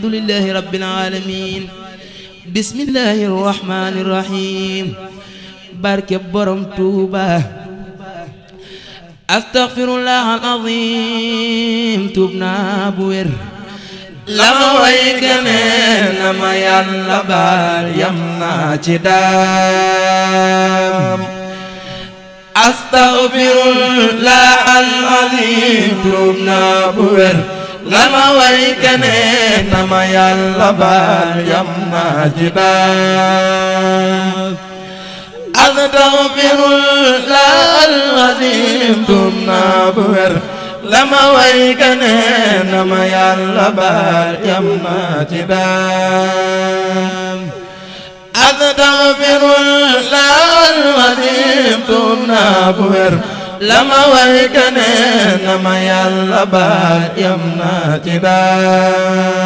الحمد لله رب العالمين بسم الله الرحمن الرحيم بارك بروم توبا أستغفر الله العظيم تبنا بوير لما ويكنين لما يلا بال يمنا جدام أستغفر الله العظيم تبنا بوير لما ويكنين لما يلا بال يمنا جدام أستغفر الله العظيم تبنا بوير لما ويكنين لما يلا بال يمنا جدام أستغفر الله العظيم تبنا بوير لما ويكنين لما يلا بال يمنا جدام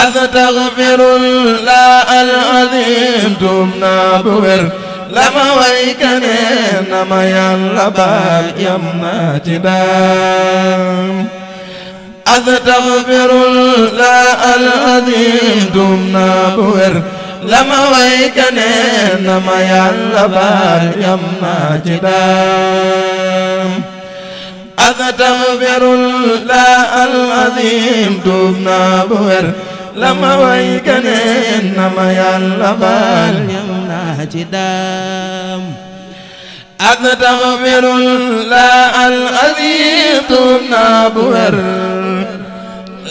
أستغفر الله العظيم تبنا بوير لما ويكنين لما يلا بال يمنا جدام أستغفر الله العظيم تبنا بوير لما ويكنين لما يلا بال يمنا جدام أستغفر الله العظيم تبنا بوير لما ويكنين لما يلا بال يمنا جدام أستغفر الله العظيم تبنا بوير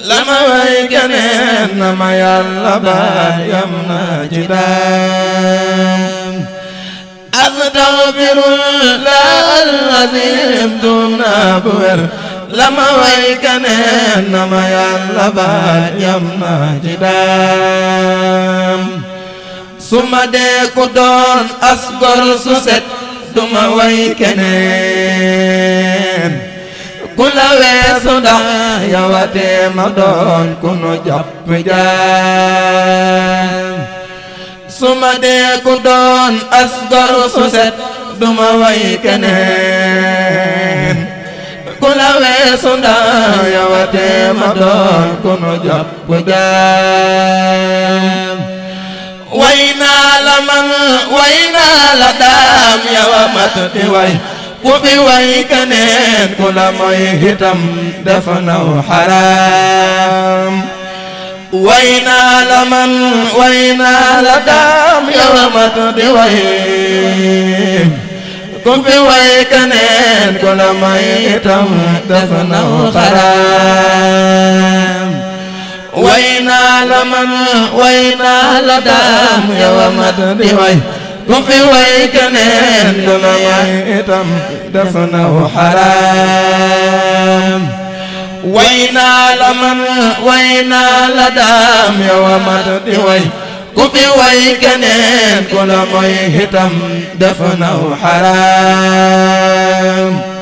لما ويكنين لما يلا بال يمنا جدام أستغفر الله العظيم تبنا بوير لما ويكنين لما يلا بال يمنا جدام ثم ديكو دون أصغر سوسة duma way keneen ku la weesu ndax yawatee ma doon ku nu jàpp jaam su ma dee ku doon asgor su set duma way keneen ku la weesu ndax yawatee ma doon ku nu jàpp jaam wayna la man wayna la daam yawa mat di way ku fi way keneen ku la moy hitam def naw haram wayna la man wayna la daam yawa mat di way ku fi way keneen ku la moy hitam def naw haram wayna la man wayna la daam yawa mat di way ku fi way keneen ku la may itam def naw haram wayna la man wayna la daam yawa mat di way ku fi way keneen ku la may itam def naw haram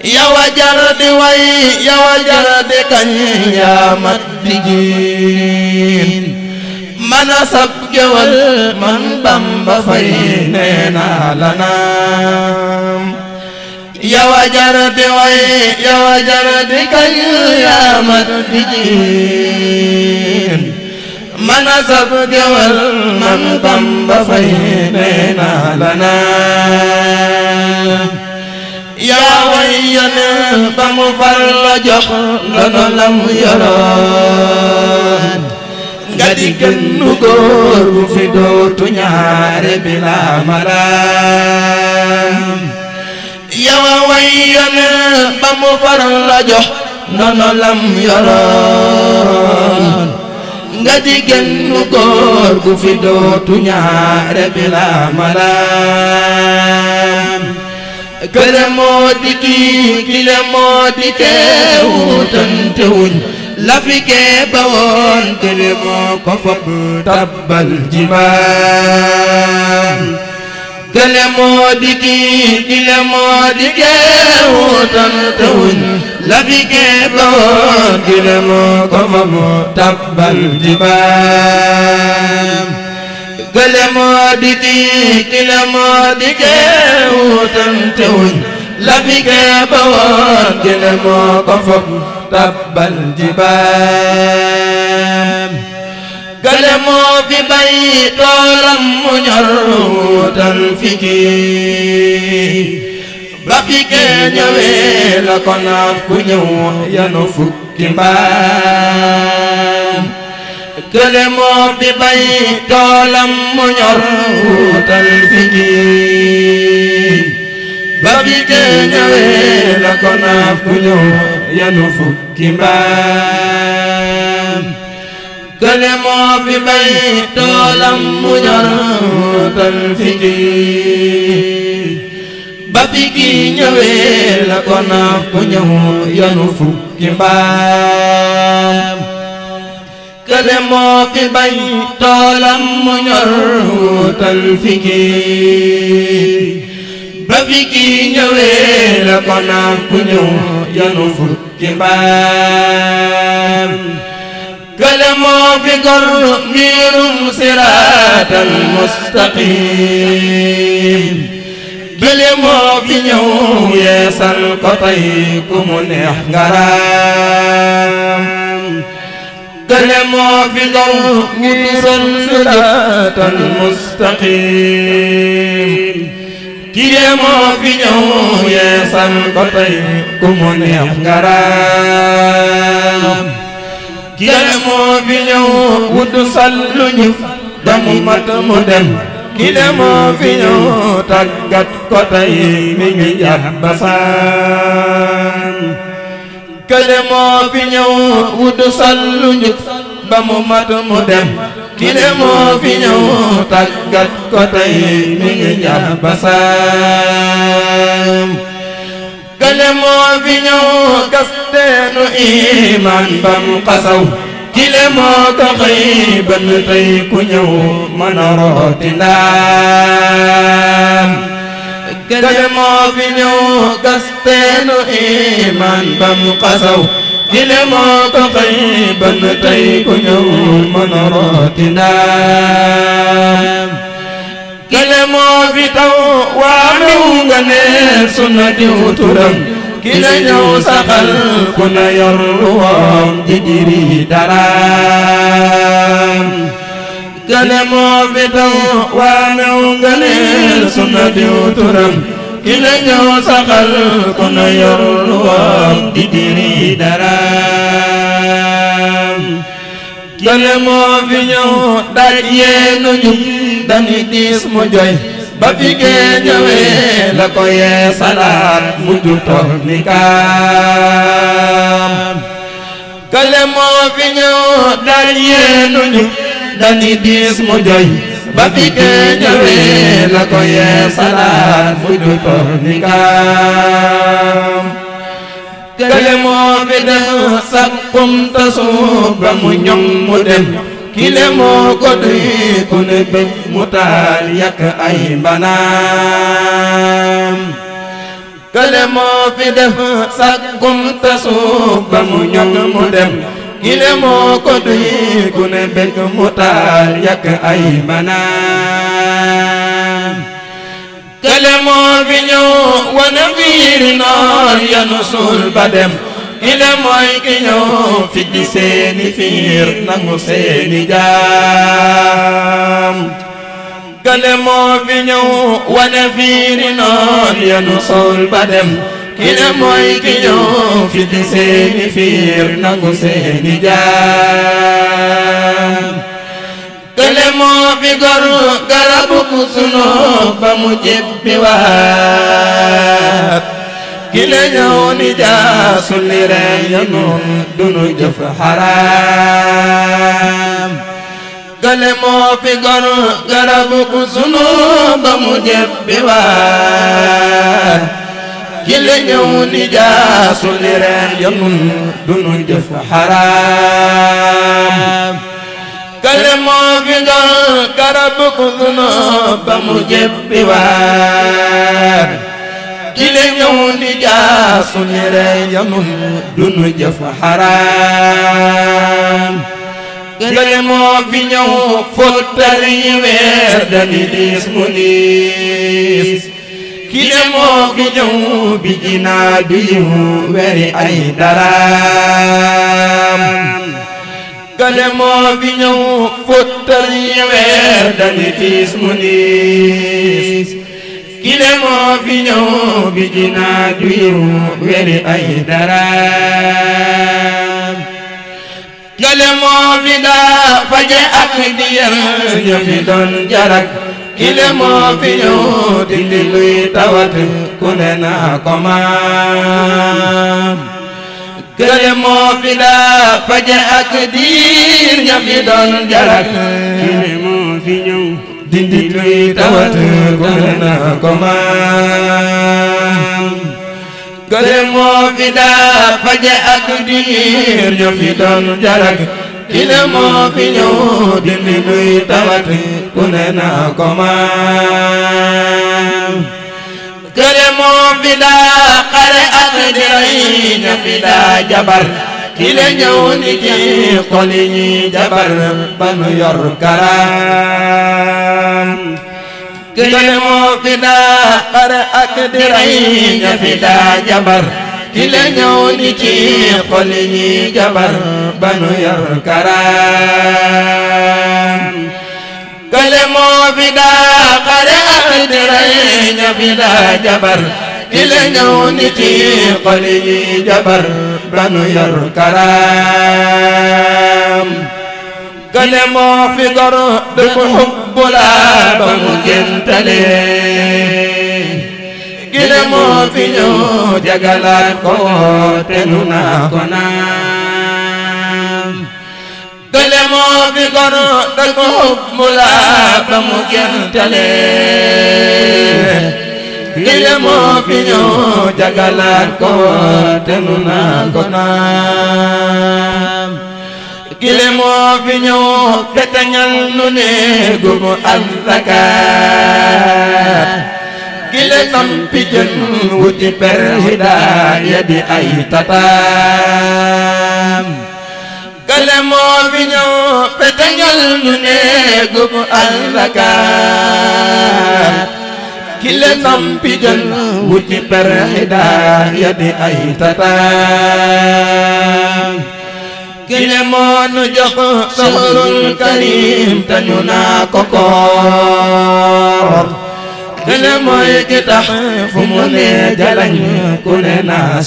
yawa jar di way yawa jar di kañ yaa mat di jiin man sab gewal man Bamba fay neena la naam yawa jar di way yawa jar di kañ yaa mat di jiin man sab gewal man Bamba fay neena la naam yaa way yónnee ba mu far la jox ndono la mu yoroon nga di gën nu góor bu fi dootu ñaare bila maraam yaa way yónnee ba mu far la jox ndono la mu yoroon nga di gën nu góor bu fi dootu ñaare bila maraam kële moo di kii kile moo di kee wutante wuñ la fi kee ba woon kële moo ko fopp tabbal jimaan kële moo di kii kile moo di kee wutante wuñ la fi kee ba woon kële moo ko fopp tabbal jimaan kële moo di kii kile moo di kee wutante wuñ la fi kee ba woon kële moo ko fopp tabbal jibaal fi bay toolam mu ñor wutal fi kii ba fi kee ñëwee la ko naaf ku ñëw yanu fukki mbaam kële moo fi bay toolam mu ñor wutal fi kii ba fi kee ñëwee la ko naaf ku ñëw yanu fukki mbaam kële moo fi bay toolam mu ñor wutal fi kii ba fi kii ñëwee la ko naaf ku ñëw yanu fukki mbaam kële moo fi bay toolam mu ñor wutal fi kii ba fi kii ñëwee la ko naaf ku ñëw yanu fukki mbaam kële moo fi gor ngirum siraatal mustaqim kële moo fi ñëw yeesal ko tey ku mu neex ngaraam kële moo fi gor ngirum siraatal mustaqim kile moo fi ñëw yeesal ko tey ku mu neex ngaraam kile moo fi ñëw wut sallu ñu ba mu mat mu dem kile moo fi ñëw tàggat ko tey mi ngi jar basaan kile moo fi ñëw wut sallu ñu ba mu mat mu dem kile moo fi ñëw tàggat ko tey mi ngi jar basaan kile moo fi ñëw gasteenu iman bam xasaw kile moo ko xëy ban tey ku ñëw mën a rooti ndaam kile moo fi ñëw gasteenu iman bam xasaw kile moo ko xëy ban tey ku ñëw mën a rooti ndaam kile moo fi taw waa mew nga neel sunna diw turam kile ñëw saxal ku na yor woom di diri daraam kile moo fi taw waa mew nga neel sunna diw turam kile ñëw saxal ku na yor woom di diri daraam kile moo fi ñëw daj yeenu ñub dani diis mu joy ba fi kee ñëwee la ko yee salaat mujju toog ni kaam kile moo fi ñëw daj yeenu ñub dani diis mu joy ba fi kee ñëwee la ko yee salaat mujju toog ni kaam kile moo fi def sakkum tasuub ba mu ñoŋ mu dem kile moo ko duy ku ne bëgg mu taal yàq ay mbanaam kile moo fi def sakkum tasuub ba mu ñoŋ mu dem kile moo ko duy ku ne bëgg mu taal yàq ay mbanaam kile moo fi ñëw wane fiiri noon yanu suul ba dem kile mooy ki ñëw fi di seeni fiir nangu seeni jaam kile moo fi ñëw wane fiiri noon yanu suul ba dem kile mooy ki ñëw fi di seeni fiir nangu seeni jaam kile moo fi gor garabu ku sunu ba mu jébbi waat kile ñëw ni jaasu li reen ya nun dunu jëf xaraam kile moo fi gor garabu ku sunu ba mu jébbi waat kile ñëw ni jaasu li reen ya nun dunu jëf xaraam kile moo fi gor garabu ku sunu ba mu jébbi waat kile ñëw ni jaasu ni rey ya nun dunu jëf xaraam kile moo fi ñëw fottal yi weer dani diis mu niis kile moo fi ñëw bi jinaa du yiw weri ay daraam kële moo fi ñëw fottal ñi weer dali tiis mu niis kile moo fi ñëw bi jinaat wiru weri ay daraam kële moo fi daa faje ak diyal ña fi doon jarak kile moo fi ñëw dindi luy tawat ku ne naa ko maam kële moo fi daa faje ak diir ña fi doon jarak kile moo fi ñëw dindi luy tawat ku ne naa ko maam kële moo fi daa faje ak diir ña fi doon jarak kile moo fi ñëw dindi luy tawat ku ne naa ko maam kële moo fi daa xare ak di rey ña fi daa jabar kile ñëw ni ci xol yi ñi jabar ba nu yor karaam kële moo fi daa xare ak di rey ña fi daa jabar kile ñëw ni ci xol yi ñi jabar ba nu yor karaam kële moo fi daa xare ak di rey ña fi daa jabar kile ñëw ni ci xol yi ñi jabar ba nu yor karaam kële moo fi gor dëkk xubbula ba mu gentale kile moo fi ñëw jagalaat ko te nu naa ko naam kële moo fi gor dëkk xubbula ba mu gentale kile moo fi ñëw jagalaat ko te nu naa ko naam kile moo fi ñëw fetañal nu ne gumu alzakaat kile sampi jën wuti per hidaaya di ay tataam kile moo fi ñëw fetañal nu ne gumu alzakaat kile sampi jën wuti per hidaaya di ay tataam kile moo nu jox sahrul karim te ñu naa ko koor kile mooy ki tax fu mu ne jalañ ku ne naa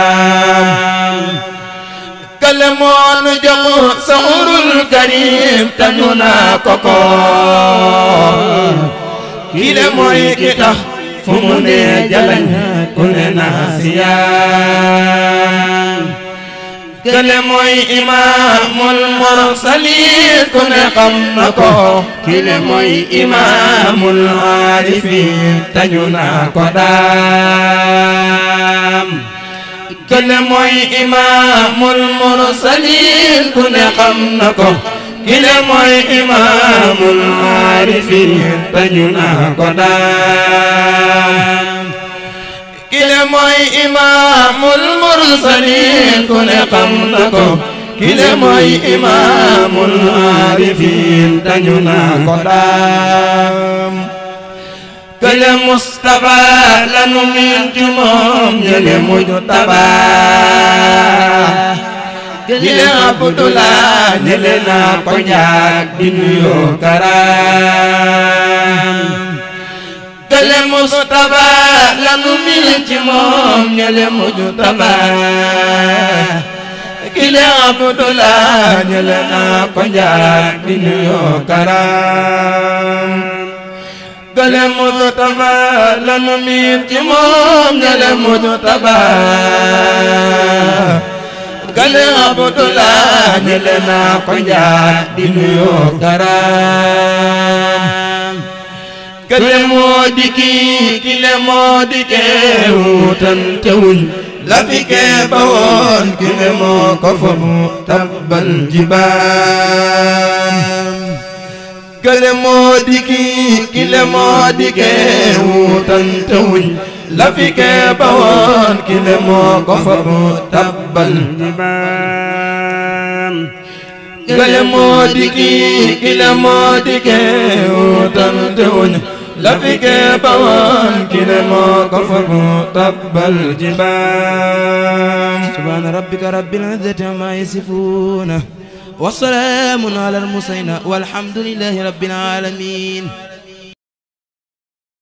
siyaam kile moo nu jox sahrul karim te ñu naa ko koor kile mooy ki tax fu mu ne jalañ ku ne naa siyaam kile mooy imaamul mursaliin ku ne xam na ko kile mooy imaamul aarifiin tañu naa ko daam kile mooy imaamul mursaliin ku ne xam na ko kile mooy imaamul aarifiin tañu naa ko daam kile mooy imaamul mursaliin ku ne xam na ko kile mooy imaamul aarifiin tañu naa ko daam kile Mustafa lanu miin ci moom ñele muju tabaa kile Abdullah ñele naa ko njaag di nuyoo karaam kile Mustafa lanu miin ci moom ñele muju tabaa kile Abdullah ñele naa ko njaag di nuyoo karaam kile Mustafa lanu miin ci moom ñele muju tabaa kile Abdullah ñele naa ko njaag di nuyoo karaam kile moo di kii kile moo di kee wutante wuñ la fi kee ba woon kile moo ko fobu tabbal jibaam kile moo di kii kile moo di kee wutante wuñ la fi kee ba woon kile moo ko fobu tabbal jibaam kile moo di kii kile moo di kee wutante wuñ la fi kee ba woon kile moo ko fobu tabbal jibaam subhaana rabbika rabbil izzati ammaa yasifuun wa salaamun ala al-mursaliin walhamdulillahi rabbil aalamiin.